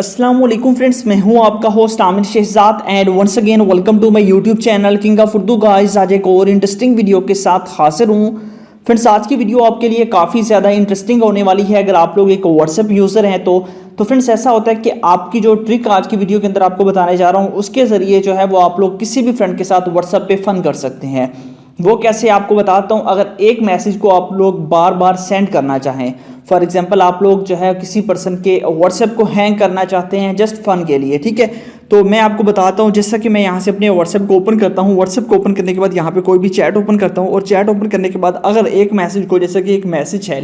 अस्सलाम वालेकुम फ्रेंड्स, मैं हूं आपका host Aamir Shahzad and once again welcome to my YouTube channel king of Urdu guys. आज एक और इंटरेस्टिंग वीडियो के साथ हाजिर हूं। फ्रेंड्स, आज की वीडियो आपके लिए काफ़ी ज़्यादा इंटरेस्टिंग होने वाली है। अगर आप लोग एक व्हाट्सएप यूज़र हैं तो फ्रेंड्स ऐसा होता है कि आपकी जो ट्रिक आज की वीडियो के अंदर आपको बताने जा रहा हूँ उसके ज़रिए जो है वो आप लोग किसी भी फ्रेंड के साथ व्हाट्सएप पे फ़न कर सकते हैं। वो कैसे आपको बताता हूँ। अगर एक मैसेज को आप लोग बार बार सेंड करना चाहें, फॉर एग्जांपल आप लोग जो है किसी पर्सन के व्हाट्सएप को हैंग करना चाहते हैं जस्ट फन के लिए, ठीक है, तो मैं आपको बताता हूँ। जैसा कि मैं यहाँ से अपने व्हाट्सएप को ओपन करता हूँ, व्हाट्सएप को ओपन करने के बाद यहाँ पे कोई भी चैट ओपन करता हूँ और चैट ओपन करने के बाद अगर एक मैसेज को, जैसे कि एक मैसेज है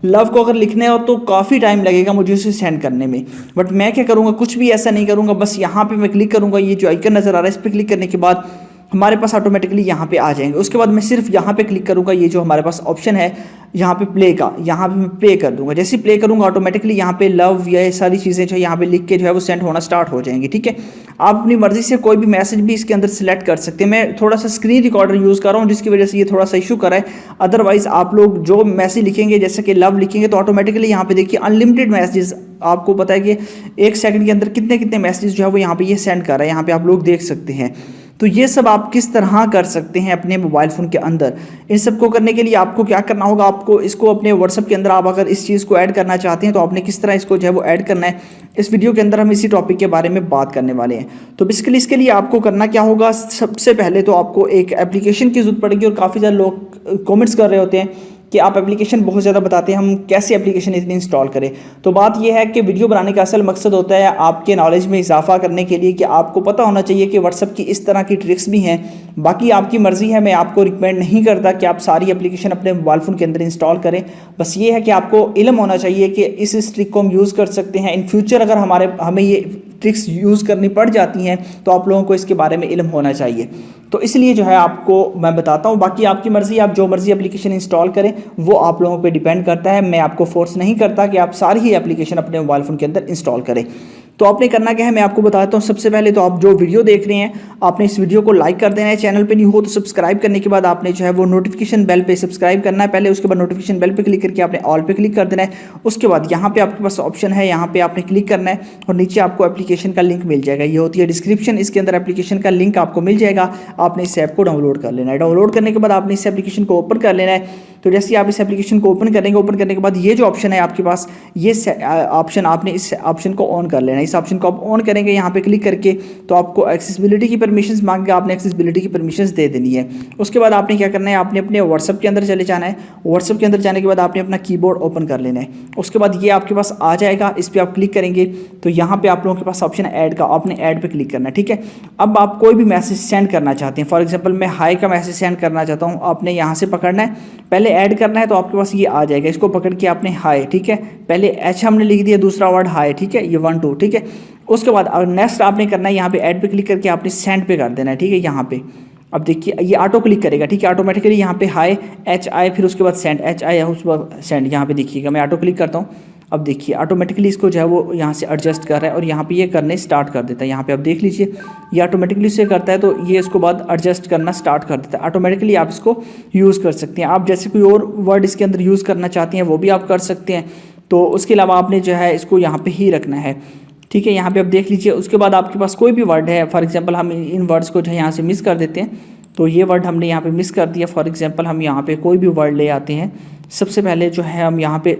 लव को अगर लिखने हो तो काफ़ी टाइम लगेगा मुझे उसे सेंड करने में। बट मैं क्या करूँगा, कुछ भी ऐसा नहीं करूँगा, बस यहाँ पे मैं क्लिक करूँगा। ये जो आइकन नज़र आ रहा है इस पर क्लिक करने के बाद हमारे पास ऑटोमेटिकली यहाँ पे आ जाएंगे। उसके बाद मैं सिर्फ यहाँ पे क्लिक करूँगा, ये जो हमारे पास ऑप्शन है यहाँ पे प्ले का, यहाँ पे मैं प्ले कर दूंगा। जैसे प्ले करूँगा ऑटोमेटिकली यहाँ पे लव या ये सारी चीज़ें जो यहाँ पे लिख के जो है वो सेंड होना स्टार्ट हो जाएंगी, ठीक है। आप अपनी मर्जी से कोई भी मैसेज भी इसके अंदर सेलेक्ट कर सकते हैं। मैं थोड़ा सा स्क्रीन रिकॉर्डर यूज़ कर रहा हूँ जिसकी वजह से ये थोड़ा सा इशू कर रहा है। अदरवाइज आप लोग जो मैसेज लिखेंगे जैसे कि लव लिखेंगे तो ऑटोमेटिकली यहाँ पे देखिए अनलिमिटेड मैसेजेस, आपको पता है कि 1 सेकंड के अंदर कितने कितने मैसेज जो है वो यहाँ पे ये सेंड कर रहा है, यहाँ पे आप लोग देख सकते हैं। तो ये सब आप किस तरह कर सकते हैं अपने मोबाइल फ़ोन के अंदर। इन सब को करने के लिए आपको क्या करना होगा, आपको इसको अपने व्हाट्सएप के अंदर आप अगर इस चीज़ को ऐड करना चाहते हैं तो आपने किस तरह इसको जो है वो ऐड करना है, इस वीडियो के अंदर हम इसी टॉपिक के बारे में बात करने वाले हैं। तो बेसिकली इसके लिए आपको करना क्या होगा, सबसे पहले तो आपको एक एप्लीकेशन की ज़रूरत पड़ेगी। और काफ़ी ज़्यादा लोग कॉमेंट्स कर रहे होते हैं कि आप एप्लीकेशन बहुत ज़्यादा बताते हैं, हम कैसे एप्लीकेशन इतनी इंस्टॉल करें। तो बात यह है कि वीडियो बनाने का असल मकसद होता है आपके नॉलेज में इजाफा करने के लिए, कि आपको पता होना चाहिए कि व्हाट्सएप की इस तरह की ट्रिक्स भी हैं। बाकी आपकी मर्ज़ी है, मैं आपको रिकमेंड नहीं करता कि आप सारी एप्लीकेशन अपने मोबाइल फ़ोन के अंदर इंस्टॉल करें। बस ये है कि आपको इल्म होना चाहिए कि इस ट्रिक को हम यूज़ कर सकते हैं। इन फ्यूचर अगर हमें ये ट्रिक्स यूज़ करनी पड़ जाती हैं तो आप लोगों को इसके बारे में इल्म होना चाहिए। तो इसलिए जो है आपको मैं बताता हूँ। बाकी आपकी मर्ज़ी, आप जो मर्ज़ी एप्लीकेशन इंस्टॉल करें वो आप लोगों पे डिपेंड करता है। मैं आपको फोर्स नहीं करता कि आप सारी ही एप्लीकेशन अपने मोबाइल फ़ोन के अंदर इंस्टॉल करें। तो आपने करना क्या है मैं आपको बताता हूँ। सबसे पहले तो आप जो वीडियो देख रहे हैं आपने इस वीडियो को लाइक कर देना है। चैनल पे नहीं हो तो सब्सक्राइब करने के बाद आपने जो है वो नोटिफिकेशन बेल पे सब्सक्राइब करना है पहले। उसके बाद नोटिफिकेशन बेल पे क्लिक करके आपने ऑल पे क्लिक कर देना है। उसके बाद यहाँ पे आपके पास ऑप्शन है, यहाँ पे आपने क्लिक करना है और नीचे आपको एप्लीकेशन का लिंक मिल जाएगा। ये होती है डिस्क्रिप्शन, इसके अंदर एप्लीकेशन का लिंक आपको मिल जाएगा। आपने इस ऐप को डाउनलोड कर लेना है। डाउनलोड करने के बाद आपने इस एप्लीकेशन को ओपन कर लेना है। तो जैसे ही आप इस एप्लीकेशन को ओपन करेंगे, ओपन करने के बाद ये जो ऑप्शन है आपके पास, ये ऑप्शन आपने इस ऑप्शन को ऑन कर लेना है। इस ऑप्शन को आप ऑन करेंगे यहाँ पे क्लिक करके तो आपको एक्सेसिबिलिटी की परमिशंस मांगेगा, आपने एक्सेसिबिलिटी की परमिशंस दे देनी है। उसके बाद आपने क्या करना है, आपने अपने व्हाट्सएप के अंदर चले जाना है। व्हाट्सएप के अंदर जाने के बाद आपने अपना कीबोर्ड ओपन कर लेना है। उसके बाद ये आपके पास आ जाएगा, इस पर आप क्लिक करेंगे तो यहाँ पे आप लोगों के पास ऑप्शन है ऐड का, आपने ऐड पे क्लिक करना है, ठीक है। अब आप कोई भी मैसेज सेंड करना चाहते हैं, फॉर एग्जाम्पल मैं हाई का मैसेज सेंड करना चाहता हूँ, आपने यहाँ से पकड़ना है, पहले ऐड करना है तो आपके पास ये आ जाएगा। इसको पकड़ के आपने हाई, ठीक है, पहले एच हमने लिख दिया, दूसरा वर्ड हाई, ठीक है, ये 1 2, ठीक है। उसके बाद नेक्स्ट आपने करना है यहाँ पे ऐड पे क्लिक करके आपने सेंड पे कर देना है, ठीक है। यहाँ पे अब देखिए ये ऑटो क्लिक करेगा, ठीक है, ऑटोमेटिकली यहाँ पे हाई एच आई फिर उसके बाद सेंड एच आई उसके बाद सेंड। यहाँ पे देखिएगा मैं ऑटो क्लिक करता हूँ, अब देखिए ऑटोमेटिकली इसको जो है वो यहाँ से एडजस्ट कर रहा है और यहाँ पे ये करने स्टार्ट कर देता है। यहाँ पे आप देख लीजिए ये ऑटोमेटिकली से करता है तो ये इसको बाद एडजस्ट करना स्टार्ट कर देता है। ऑटोमेटिकली आप इसको यूज़ कर सकते हैं। आप जैसे कोई और वर्ड इसके अंदर यूज़ करना चाहते हैं वो भी आप कर सकते हैं। तो उसके अलावा आपने जो है इसको यहाँ पे ही रखना है, ठीक है। यहाँ पे आप देख लीजिए उसके बाद आपके पास कोई भी वर्ड है, फॉर एग्जांपल हम इन वर्ड्स को जो है यहाँ से मिस कर देते हैं। तो ये वर्ड हमने यहाँ पे मिस कर दिया। फॉर एग्जांपल हम यहाँ पे कोई भी वर्ड ले आते हैं, सबसे पहले जो है हम यहाँ पे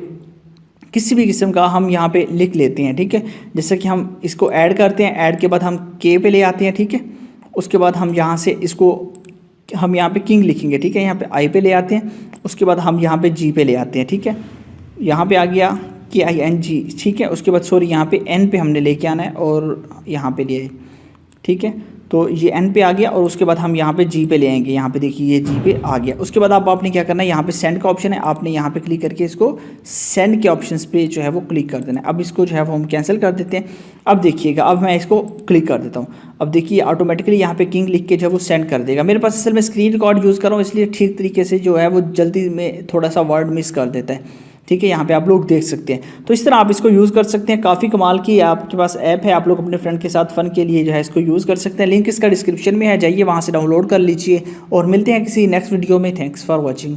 किसी भी किस्म का हम यहाँ पे लिख लेते हैं, ठीक है। जैसे कि हम इसको ऐड करते हैं, ऐड के बाद हम के पे ले आते हैं, ठीक है। उसके बाद हम यहाँ से इसको हम यहाँ पे किंग लिखेंगे, ठीक है, यहाँ पे आई पे ले आते हैं। उसके बाद हम यहाँ पे जी पे ले आते हैं, ठीक है, यहाँ पे आ गया KING, ठीक है। उसके बाद सॉरी यहाँ पे N पे हमने लेके आना है और यहाँ पे ले, ठीक है। तो ये N पे आ गया और उसके बाद हम यहाँ पे G पे ले आएंगे। यहाँ पे देखिए ये G पे आ गया। उसके बाद आपने क्या करना है, यहाँ पे सेंड का ऑप्शन है, आपने यहाँ पे क्लिक करके इसको सेंड के ऑप्शंस पे जो है वो क्लिक कर देना है। अब इसको जो है वो हम कैंसिल कर देते हैं। अब देखिएगा अब मैं इसको क्लिक कर देता हूँ। अब देखिए ऑटोमेटिकली यहाँ पे किंग लिख के जो है वो सेंड कर देगा। मेरे पास असल में स्क्रीन रिकॉर्ड यूज़ कर रहा हूँ इसलिए ठीक तरीके से जो है वो जल्दी में थोड़ा सा वर्ड मिस कर देता है, ठीक है। यहाँ पे आप लोग देख सकते हैं। तो इस तरह आप इसको यूज़ कर सकते हैं। काफ़ी कमाल की आपके पास ऐप है, आप लोग अपने फ्रेंड के साथ फ़न के लिए जो है इसको यूज़ कर सकते हैं। लिंक इसका डिस्क्रिप्शन में है, जाइए वहाँ से डाउनलोड कर लीजिए और मिलते हैं किसी नेक्स्ट वीडियो में। Thanks for watching.